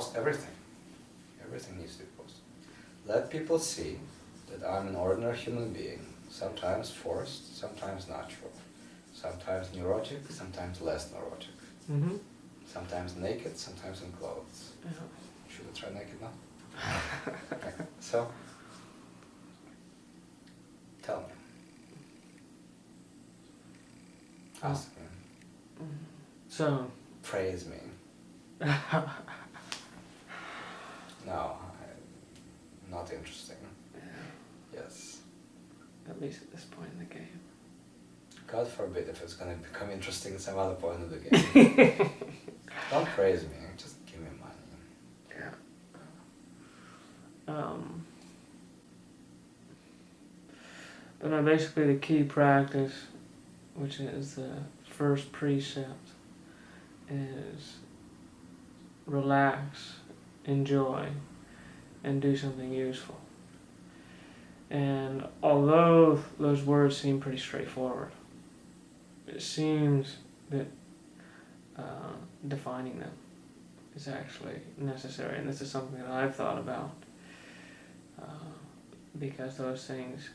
post everything. Everything needs to be posted. Let people see that I'm an ordinary human being, sometimes forced, sometimes natural, sometimes neurotic, sometimes less neurotic, Mm-hmm. sometimes naked, sometimes in clothes. Yeah. Should we try naked now? Okay. So, tell me. Ask me. So. Praise me. No, not interesting. Yeah. Yes. At least at this point in the game. God forbid if it's going to become interesting at some other point of the game. Don't praise me, just give me money. Yeah. But no, basically the key practice, which is the first precept, is relax, enjoy, and do something useful. And although those words seem pretty straightforward, it seems that defining them is actually necessary. And this is something that I've thought about, because those things,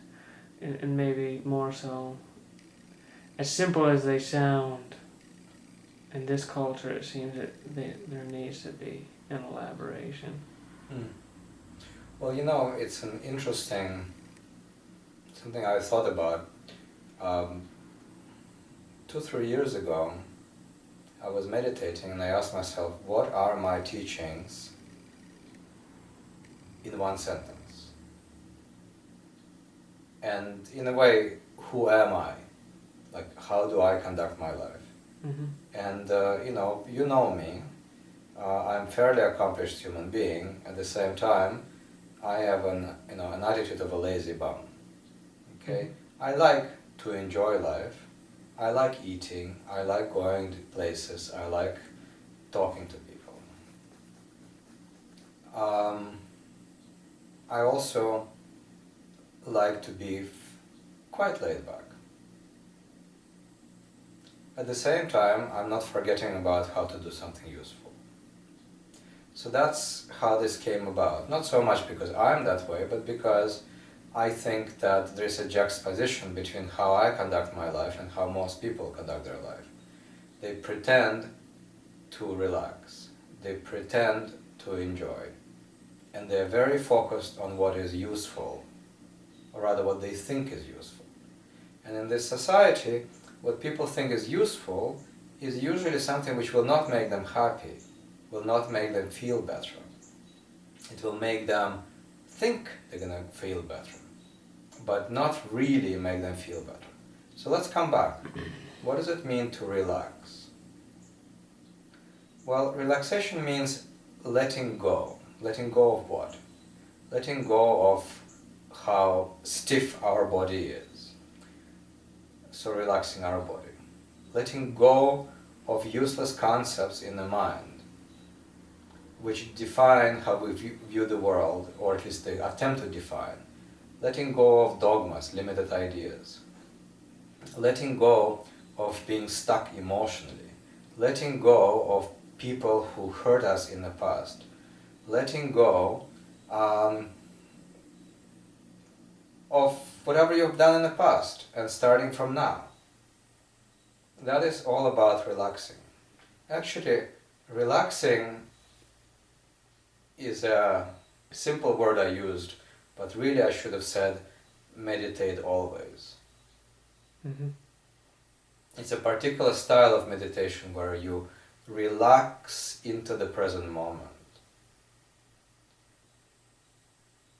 and maybe more so, as simple as they sound, in this culture it seems that there needs to be an elaboration. Well, you know, it's an interesting, something I thought about. 2-3 years ago, I was meditating and I asked myself, what are my teachings in one sentence? And in a way, who am I? Like, how do I conduct my life? Mm-hmm. And you know me. I'm a fairly accomplished human being. At the same time, I have an attitude of a lazy bum. Okay, I like to enjoy life. I like eating. I like going to places. I like talking to people. I also like to be quite laid back. At the same time, I'm not forgetting about how to do something useful. So that's how this came about. Not so much because I'm that way, but because I think that there's a juxtaposition between how I conduct my life and how most people conduct their life. They pretend to relax. They pretend to enjoy. And they're very focused on what is useful, or rather what they think is useful. And in this society, what people think is useful is usually something which will not make them happy, will not make them feel better. It will make them think they're going to feel better, but not really make them feel better. So let's come back. What does it mean to relax? Well, relaxation means letting go. Letting go of what? Letting go of how stiff our body is. So relaxing our body. Letting go of useless concepts in the mind, which define how we view the world, or at least they attempt to define. Letting go of dogmas, limited ideas. Letting go of being stuck emotionally. Letting go of people who hurt us in the past. Letting go of whatever you've done in the past and starting from now. That is all about relaxing. Actually, relaxing is a simple word I used, but really I should have said meditate always. Mm-hmm. It's a particular style of meditation where you relax into the present moment.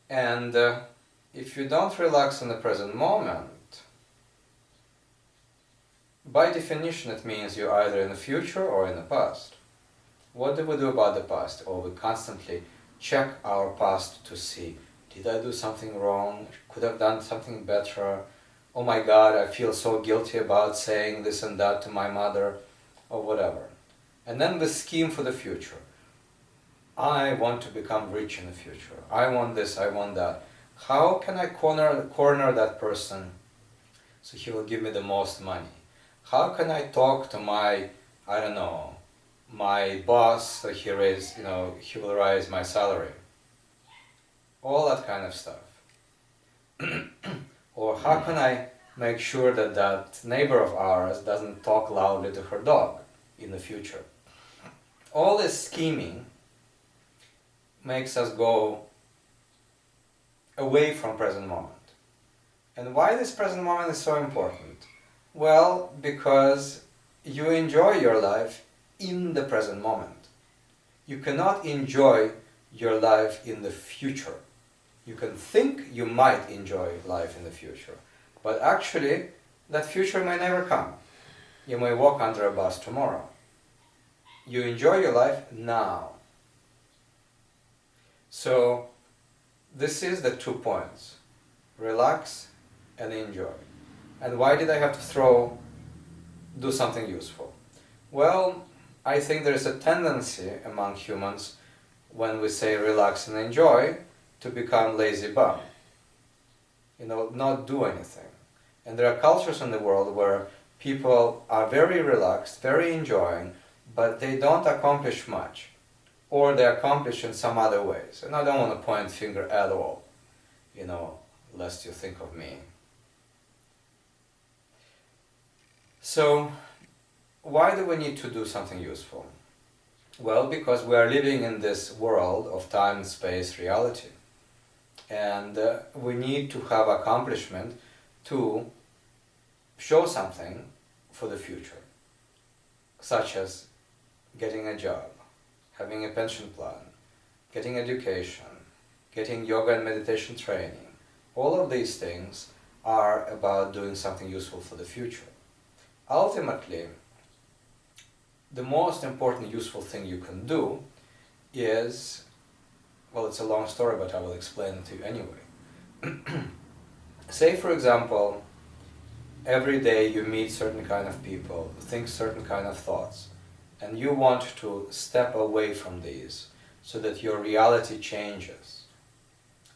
And if you don't relax in the present moment, by definition it means you're either in the future or in the past. What do we do about the past? Or we constantly check our past to see, did I do something wrong? Could I have done something better? Oh my God, I feel so guilty about saying this and that to my mother, or whatever. And then we scheme for the future. I want to become rich in the future. I want this, I want that. How can I corner that person so he will give me the most money? How can I talk to my, my boss that he raised, he will raise my salary. All that kind of stuff. Or how can I make sure that that neighbor of ours doesn't talk loudly to her dog in the future? All this scheming makes us go away from present moment. And why this present moment is so important? Well, because you enjoy your life in the present moment. You cannot enjoy your life in the future. You can think you might enjoy life in the future, but actually that future may never come. You may walk under a bus tomorrow. You enjoy your life now. So this is the 2 points. Relax and enjoy. And why did I have to do something useful? Well, I think there is a tendency among humans when we say relax and enjoy to become lazy bum. Not do anything. And there are cultures in the world where people are very relaxed, very enjoying, but they don't accomplish much. Or they accomplish in some other ways. And I don't want to point finger at all, lest you think of me. So, why do we need to do something useful? Well, because we are living in this world of time and space reality. And we need to have accomplishment to show something for the future, such as getting a job, having a pension plan, getting education, getting yoga and meditation training. All of these things are about doing something useful for the future. Ultimately, the most important useful thing you can do is, well, it's a long story, but I will explain it to you anyway. Say, for example, every day you meet certain kind of people, think certain kind of thoughts, and you want to step away from these so that your reality changes.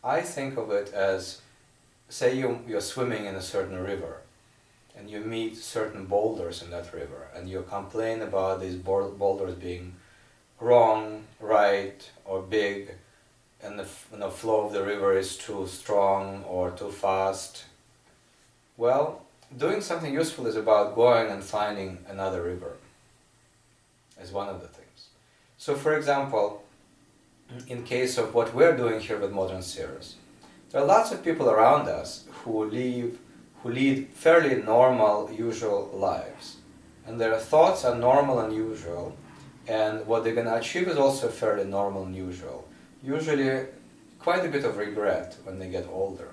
I think of it as, say you're swimming in a certain river, and you meet certain boulders in that river, and you complain about these boulders being wrong, right, or big, and the flow of the river is too strong or too fast. Well, doing something useful is about going and finding another river, as one of the things. So, for example, in case of what we're doing here with Modern Seers, there are lots of people around us who lead fairly normal, usual lives. And their thoughts are normal and usual, and what they're going to achieve is also fairly normal and usual. Usually quite a bit of regret when they get older.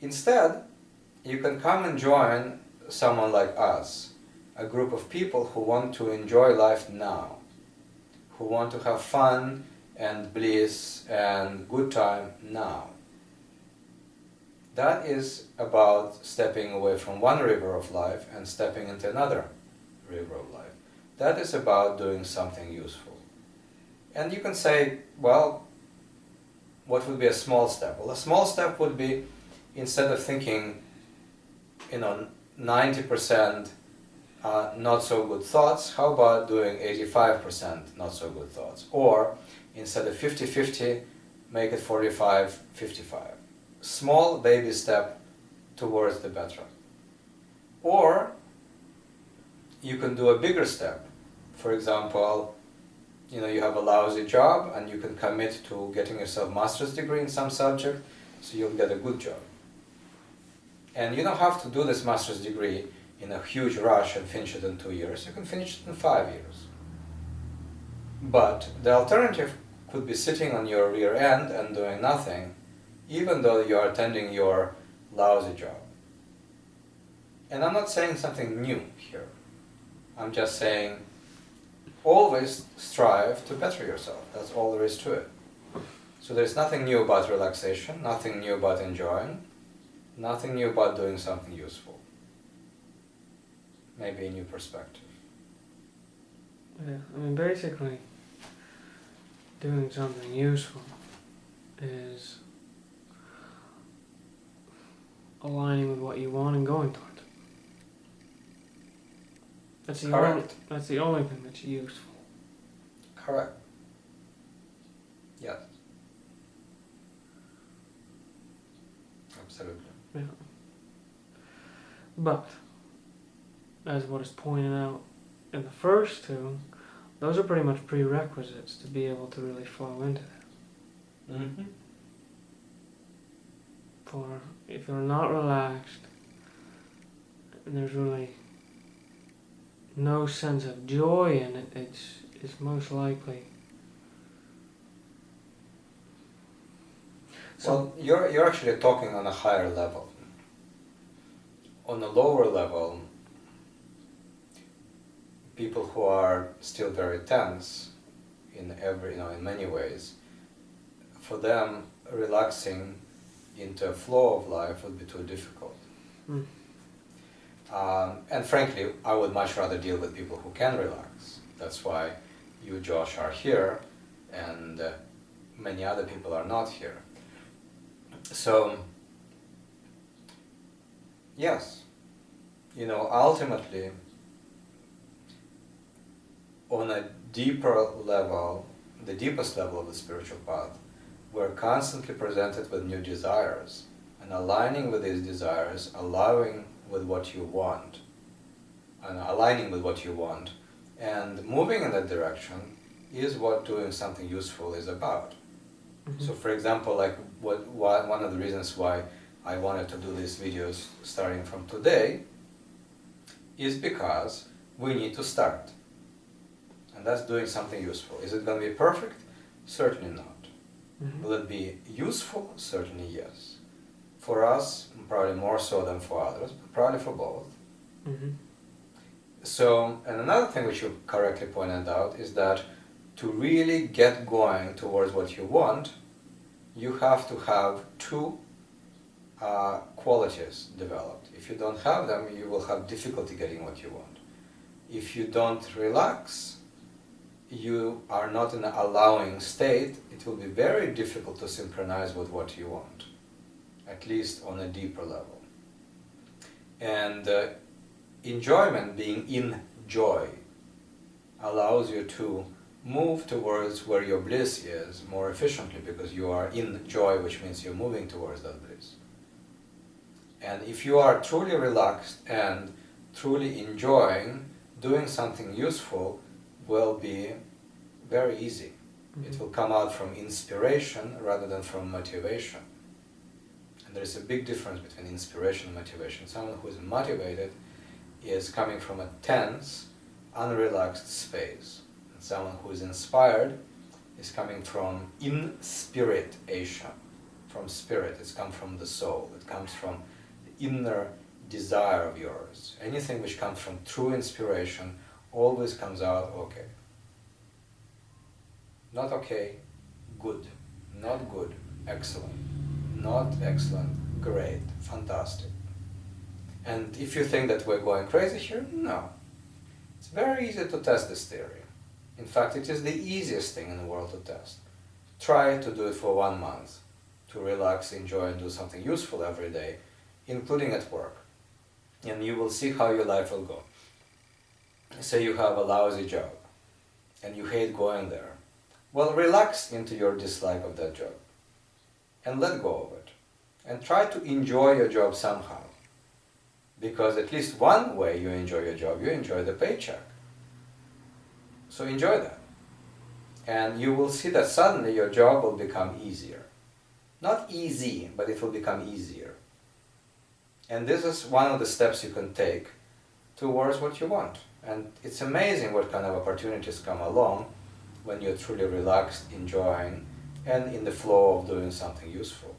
Instead, you can come and join someone like us, a group of people who want to enjoy life now, who want to have fun and bliss and good time now. That is about stepping away from one river of life and stepping into another river of life. That is about doing something useful. And you can say, well, what would be a small step? Well, a small step would be, instead of thinking, 90% not so good thoughts, how about doing 85% not so good thoughts? Or instead of 50-50, make it 45-55. Small baby step towards the better. Or you can do a bigger step. For example, you have a lousy job and you can commit to getting yourself a master's degree in some subject, so you'll get a good job. And you don't have to do this master's degree in a huge rush and finish it in 2 years. You can finish it in 5 years. But the alternative could be sitting on your rear end and doing nothing, even though you are attending your lousy job. And I'm not saying something new here. I'm just saying always strive to better yourself. That's all there is to it. So there's nothing new about relaxation, nothing new about enjoying, nothing new about doing something useful. Maybe a new perspective. Yeah, basically, doing something useful is aligning with what you want and going towards it. That's the Correct. that's the only thing that's useful. Correct. Yes. Absolutely. Yeah. But, as what is pointed out in the first two, those are pretty much prerequisites to be able to really flow into that. Mm-hmm. For if you're not relaxed, and there's really no sense of joy in it, it's most likely. Well, you're actually talking on a higher level. On a lower level, people who are still very tense in many ways, for them relaxing into a flow of life would be too difficult. Mm. And frankly, I would much rather deal with people who can relax. That's why you, Josh, are here, and many other people are not here. So, yes, ultimately, on a deeper level, the deepest level of the spiritual path, we're constantly presented with new desires, and aligning with these desires, aligning with what you want, and moving in that direction is what doing something useful is about. Mm-hmm. So, for example, like one of the reasons why I wanted to do these videos starting from today is because we need to start. And that's doing something useful. Is it going to be perfect? Certainly not. Mm-hmm. Will it be useful? Certainly yes. For us, probably more so than for others, but probably for both. Mm-hmm. So, and another thing which you correctly pointed out is that to really get going towards what you want, you have to have two qualities developed. If you don't have them, you will have difficulty getting what you want. If you don't relax, you are not in an allowing state, it will be very difficult to synchronize with what you want, at least on a deeper level. And enjoyment, being in joy, allows you to move towards where your bliss is more efficiently, because you are in joy, which means you're moving towards that bliss. And if you are truly relaxed and truly enjoying, doing something useful will be very easy. Mm-hmm. It will come out from inspiration rather than from motivation. And there is a big difference between inspiration and motivation. Someone who is motivated is coming from a tense, unrelaxed space. And someone who is inspired is coming from inspiration, from spirit. It's come from the soul. It comes from the inner desire of yours. Anything which comes from true inspiration always comes out okay. Not okay, good. Not good, excellent. Not excellent, great, fantastic. And if you think that we're going crazy here, no. It's very easy to test this theory. In fact, it is the easiest thing in the world to test. Try to do it for 1 month, to relax, enjoy, and do something useful every day, including at work. And you will see how your life will go. Say you have a lousy job, and you hate going there. Well, relax into your dislike of that job, and let go of it. And try to enjoy your job somehow. Because at least one way you enjoy your job, you enjoy the paycheck. So enjoy that. And you will see that suddenly your job will become easier. Not easy, but it will become easier. And this is one of the steps you can take towards what you want. And it's amazing what kind of opportunities come along when you're truly relaxed, enjoying, and in the flow of doing something useful.